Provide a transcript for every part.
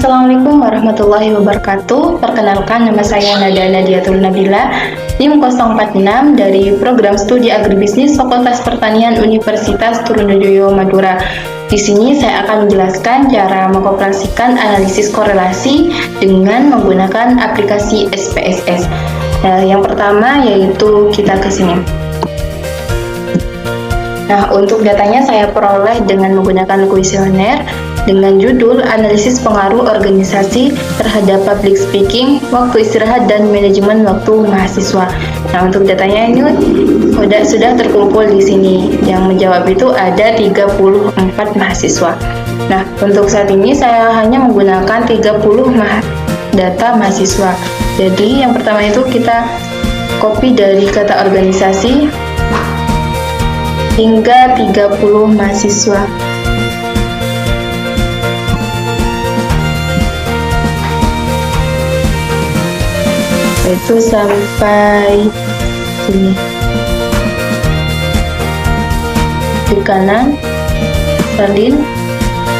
Assalamualaikum warahmatullahi wabarakatuh. Perkenalkan, nama saya Nada Nadiatul Nabila, NIM 046 dari Program Studi Agribisnis Fakultas Pertanian Universitas Trunojoyo Madura. Di sini saya akan menjelaskan cara mengoperasikan analisis korelasi dengan menggunakan aplikasi SPSS. Yang pertama yaitu kita ke sini. Nah, untuk datanya saya peroleh dengan menggunakan kuesioner dengan judul Analisis Pengaruh Organisasi Terhadap Public Speaking, Waktu Istirahat dan Manajemen Waktu Mahasiswa. Nah, untuk datanya ini sudah terkumpul di sini. Yang menjawab itu ada 34 mahasiswa. Nah, untuk saat ini saya hanya menggunakan 30 data mahasiswa. Jadi, yang pertama itu kita copy dari kata organisasi hingga 30 mahasiswa. Itu sampai sini. Di kanan, salin,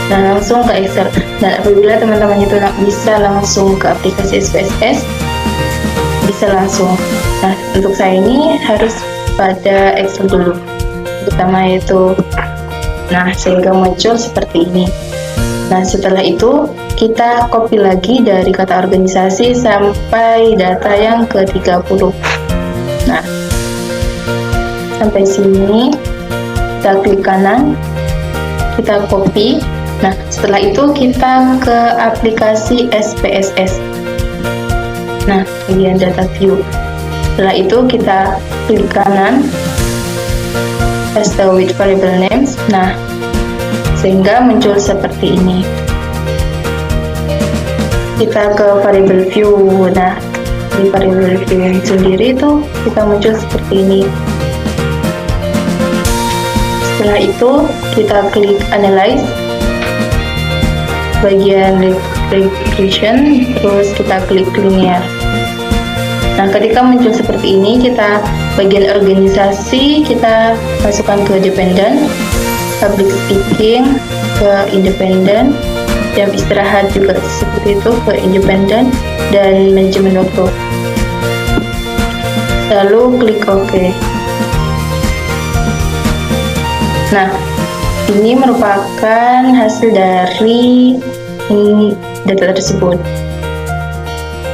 dan langsung ke Excel. Dan apabila teman-teman itu bisa langsung ke aplikasi SPSS, bisa langsung. Nah, untuk saya ini harus pada Excel dulu. Pertama itu, nah sehingga muncul seperti ini. Nah, setelah itu kita copy lagi dari kata organisasi sampai data yang ke-30. Nah, sampai sini kita klik kanan, kita copy. Nah, setelah itu kita ke aplikasi SPSS. Nah, bagian data view. Setelah itu kita klik kanan, paste with variable names. Nah, sehingga muncul seperti ini. Kita ke variable view. Nah, di variable view sendiri itu kita muncul seperti ini. Setelah itu kita klik analyze, bagian regression, terus kita klik linear. Nah, ketika muncul seperti ini, kita bagian organisasi kita masukkan ke dependent, public speaking ke independent, jam istirahat juga seperti itu ke independent, dan manajemen waktu. Lalu klik OK. Nah, ini merupakan hasil dari data tersebut.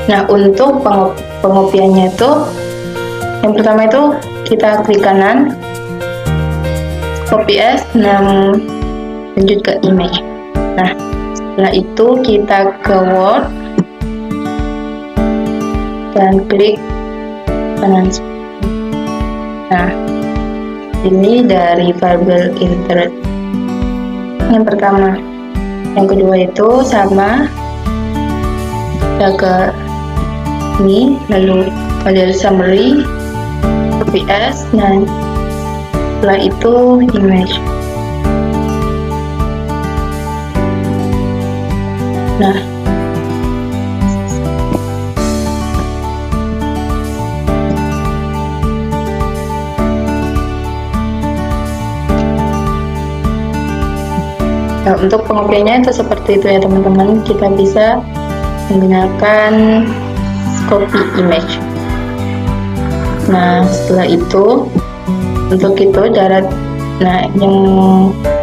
Nah, untuk pengopiannya itu, yang pertama itu kita klik kanan, copy as, lanjut ke image. Nah, setelah itu kita ke Word dan klik kanan. Nah, ini dari variable insert. Yang pertama, yang kedua itu sama, kita ke ini, lalu model summary, copy as, dan setelah itu image. Nah, untuk pengopiannya itu seperti itu ya teman-teman. Kita bisa menggunakan copy image. Nah, setelah itu untuk itu yang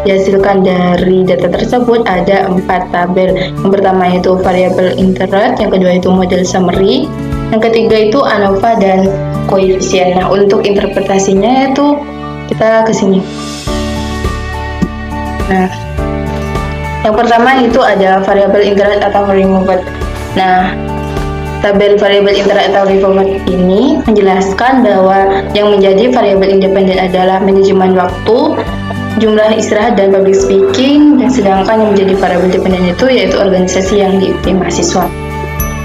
dihasilkan dari data tersebut ada 4 tabel. Yang pertama itu variable interest, yang kedua itu model summary, yang ketiga itu ANOVA dan koefisien. Nah, untuk interpretasinya itu kita ke sini. Nah, yang pertama itu ada variable interest atau removed. Nah, tabel variable interest atau removed ini menjelaskan bahwa yang menjadi variable independen adalah manajemen waktu, jumlah istirahat, dan public speaking, dan sedangkan yang menjadi variable dependen itu yaitu organisasi yang diikuti mahasiswa.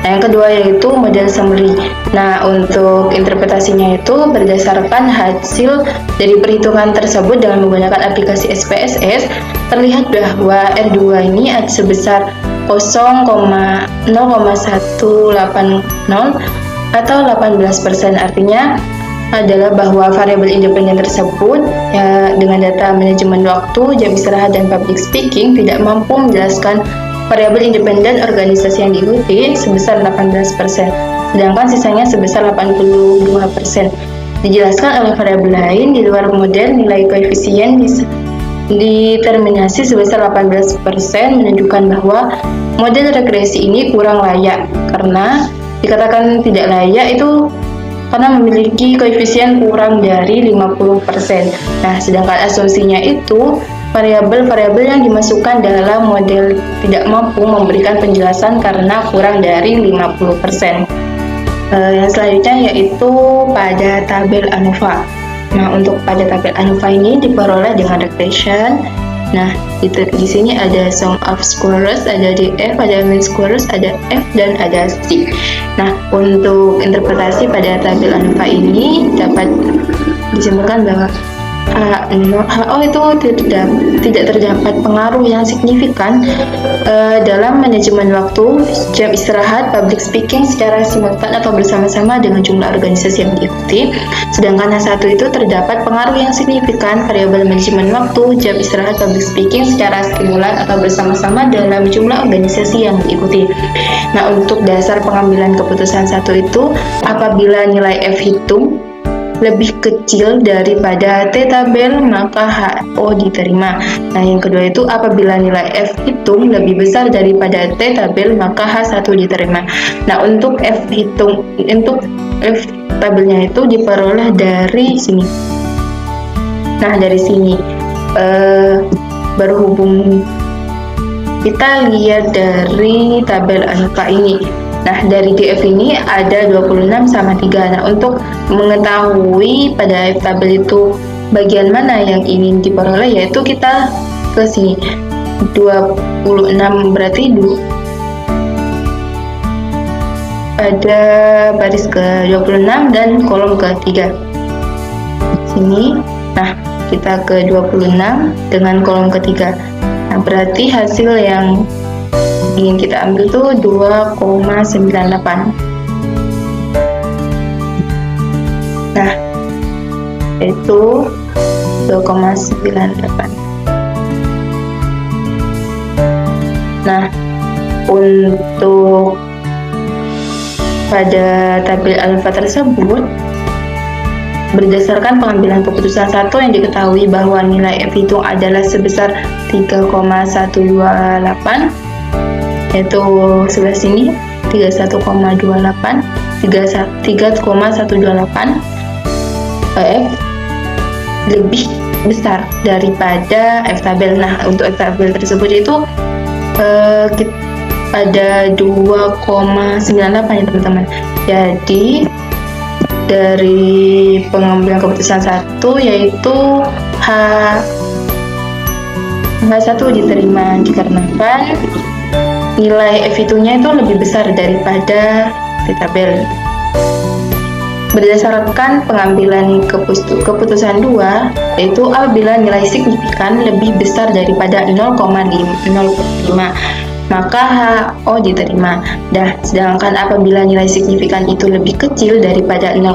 Nah, yang kedua yaitu model summary. Nah, untuk interpretasinya itu berdasarkan hasil dari perhitungan tersebut dengan menggunakan aplikasi SPSS, terlihat bahwa R2 ini sebesar 0,0180 atau 18%. Artinya adalah bahwa variabel independen tersebut dengan data manajemen waktu, jam istirahat, dan public speaking tidak mampu menjelaskan variabel independen organisasi yang diikuti sebesar 18%, sedangkan sisanya sebesar 82%. Dijelaskan oleh variabel lain di luar model, nilai koefisien determinasi sebesar 18% menunjukkan bahwa model regresi ini kurang layak. Karena dikatakan tidak layak itu karena memiliki koefisien kurang dari 50%. Nah, sedangkan asumsinya itu variabel-variabel yang dimasukkan dalam model tidak mampu memberikan penjelasan karena kurang dari 50%. Yang selanjutnya yaitu pada tabel ANOVA. Nah, untuk pada tabel ANOVA ini diperoleh dengan regression. Nah, di sini ada sum of squares, ada DF, ada mean squares, ada F, dan ada C. Nah, untuk interpretasi pada tabel ANOVA ini dapat disimpulkan bahwa HO itu tidak terdapat pengaruh yang signifikan dalam manajemen waktu, jam istirahat, public speaking secara simultan atau bersama-sama dengan jumlah organisasi yang diikuti. Sedangkan H1 itu terdapat pengaruh yang signifikan variabel manajemen waktu, jam istirahat, public speaking secara stimulan atau bersama-sama dalam jumlah organisasi yang diikuti. Nah, untuk dasar pengambilan keputusan satu itu apabila nilai F hitung lebih kecil daripada T tabel, maka HO diterima. Nah, yang kedua itu apabila nilai F hitung lebih besar daripada T tabel, maka H1 diterima. Nah, untuk F tabelnya itu diperoleh dari sini. Nah, dari sini berhubung kita lihat dari tabel ANOVA ini. Nah, dari DF ini ada 26 sama 3. Nah, untuk mengetahui pada F tabel itu bagian mana yang ingin diperoleh, yaitu kita ke sini. 26 berarti pada baris ke 26 dan kolom ke 3. Sini. Nah, kita ke 26 dengan kolom ke 3. Nah, berarti hasil yang ingin kita ambil tuh 2,98. Nah, itu 2,98. Nah, untuk pada tabel alfa tersebut berdasarkan pengambilan keputusan satu yang diketahui bahwa nilai F hitung adalah sebesar 3,128, yaitu sebelah sini 31,28, 3,128 F lebih besar daripada F tabel. Nah, untuk F tabel tersebut itu ada 2,98 ya teman-teman. Jadi dari pengambilan keputusan satu yaitu H1 diterima dikarenakan nilai F hitungnya itu lebih besar daripada T tabel. Berdasarkan pengambilan keputusan 2 yaitu apabila nilai signifikan lebih besar daripada 0,05 maka HO diterima. Sedangkan apabila nilai signifikan itu lebih kecil daripada 0,05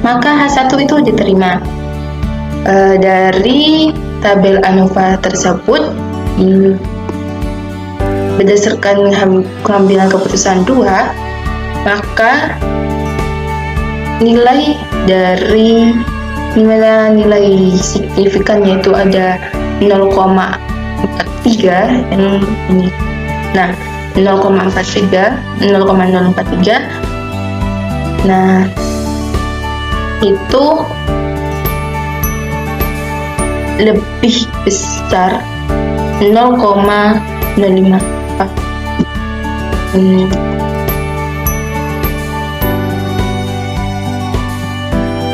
maka H1 itu diterima. Dari tabel ANOVA tersebut berdasarkan pengambilan keputusan 2 maka nilai dari nilai signifikan yaitu ada 0,43 yang ini. Nah, 0,043. Nah, itu lebih besar 0,05.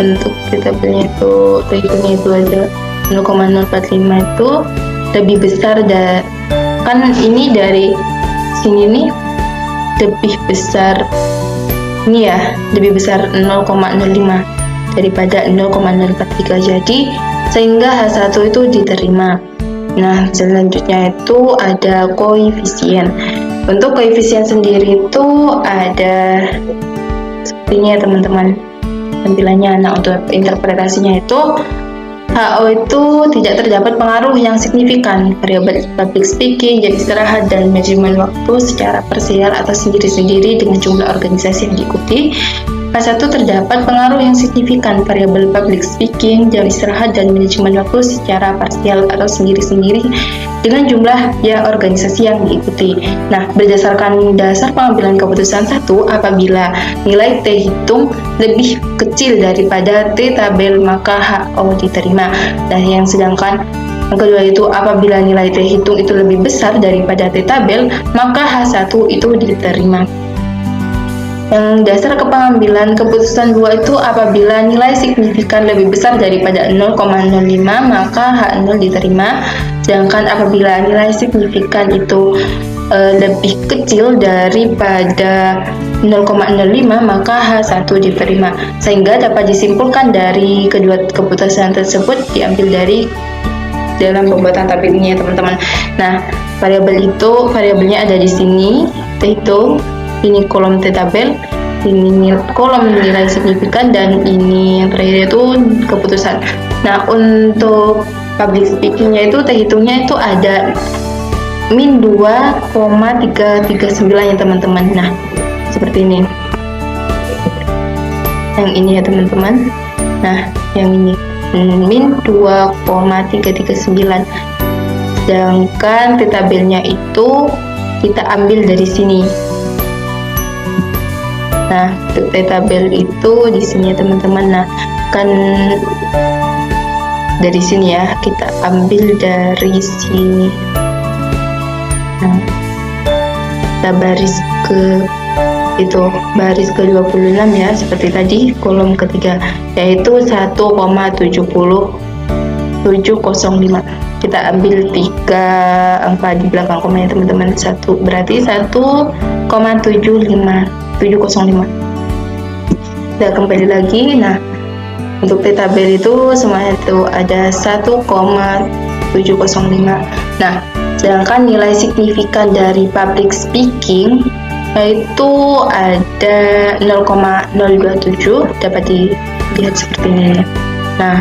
Untuk tabelnya itu tahitungnya itu aja 0,045 itu lebih besar kan ini dari sini nih lebih besar ini ya, lebih besar 0,05 daripada 0,043, jadi sehingga H1 itu diterima. Nah, selanjutnya itu ada koefisien. Untuk koefisien sendiri itu ada seperti ini ya teman-teman tampilannya. Nah, untuk interpretasinya itu HO itu tidak terdapat pengaruh yang signifikan. Variabel public speaking, jam istirahat, dan manajemen waktu secara parsial atau sendiri-sendiri dengan jumlah organisasi yang diikuti. H1 terdapat pengaruh yang signifikan. Variabel public speaking, jam istirahat, dan manajemen waktu secara parsial atau sendiri-sendiri dengan jumlah organisasi yang diikuti. Nah, berdasarkan dasar pengambilan keputusan 1, apabila nilai T hitung lebih kecil daripada T tabel, maka HO diterima. Dan yang sedangkan yang kedua itu apabila nilai T hitung itu lebih besar daripada T tabel, maka H1 itu diterima. Yang dasar pengambilan keputusan 2 itu apabila nilai signifikan lebih besar daripada 0,05 maka H0 diterima. Sedangkan apabila nilai signifikan itu lebih kecil daripada 0,05 maka H1 diterima. Sehingga dapat disimpulkan dari kedua keputusan tersebut diambil dari dalam pembuatan tabelnya teman-teman. Nah, variabelnya ada di sini, T hitung. Ini kolom T tabel, ini kolom nilai signifikan, dan ini yang terakhir itu keputusan. Nah, untuk public speakingnya itu T hitungnya itu ada min 2,339 ya teman-teman. Nah, seperti ini. Yang ini ya teman-teman. Nah, yang ini min 2,339. Sedangkan T tabelnya itu kita ambil dari sini. Nah, T tabel itu di sini ya teman-teman. Nah, kan dari sini ya, kita ambil dari sini. Nah, kita baris ke-26 ya, seperti tadi kolom ketiga, yaitu 1,70705. Kita ambil 3 angka di belakang komanya teman-teman. Berarti 1,705. Kita kembali lagi. Nah, untuk T tabel itu semuanya itu ada 1,705. Nah, sedangkan nilai signifikan dari public speaking yaitu ada 0,027, dapat dilihat seperti ini. Nah,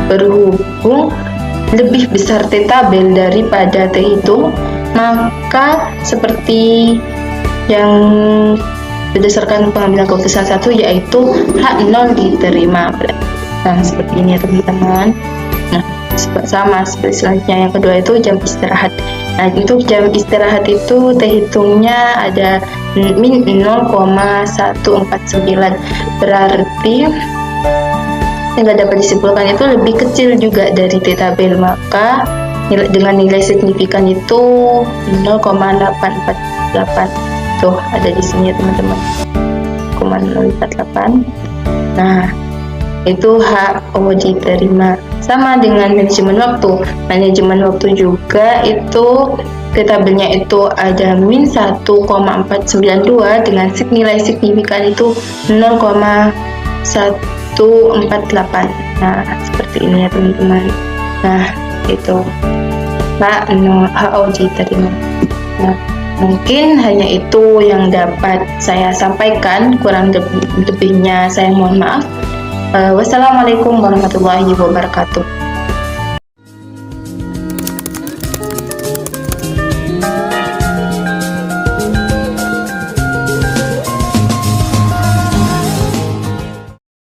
berhubung lebih besar T tabel daripada T hitung, maka seperti yang berdasarkan pengambilan keputusan 1 yaitu H0 diterima. Nah, seperti ini ya teman-teman. Nah, sama seperti selanjutnya. Yang kedua itu jam istirahat. Nah, untuk jam istirahat itu T hitungnya ada min 0,149. Berarti yang dapat disimpulkan itu lebih kecil juga dari T tabel, maka dengan nilai signifikan itu 0,848. Tuh, ada di sini ya teman-teman, 0,048. Nah, itu HO diterima. Sama dengan manajemen waktu. Manajemen waktu juga itu T tabelnya itu ada min 1,492 dengan nilai signifikan itu 0,148. Nah, seperti ini ya teman-teman. Nah, itu HO diterima. Nah, mungkin hanya itu yang dapat saya sampaikan, kurang lebihnya saya mohon maaf. Wassalamualaikum warahmatullahi wabarakatuh.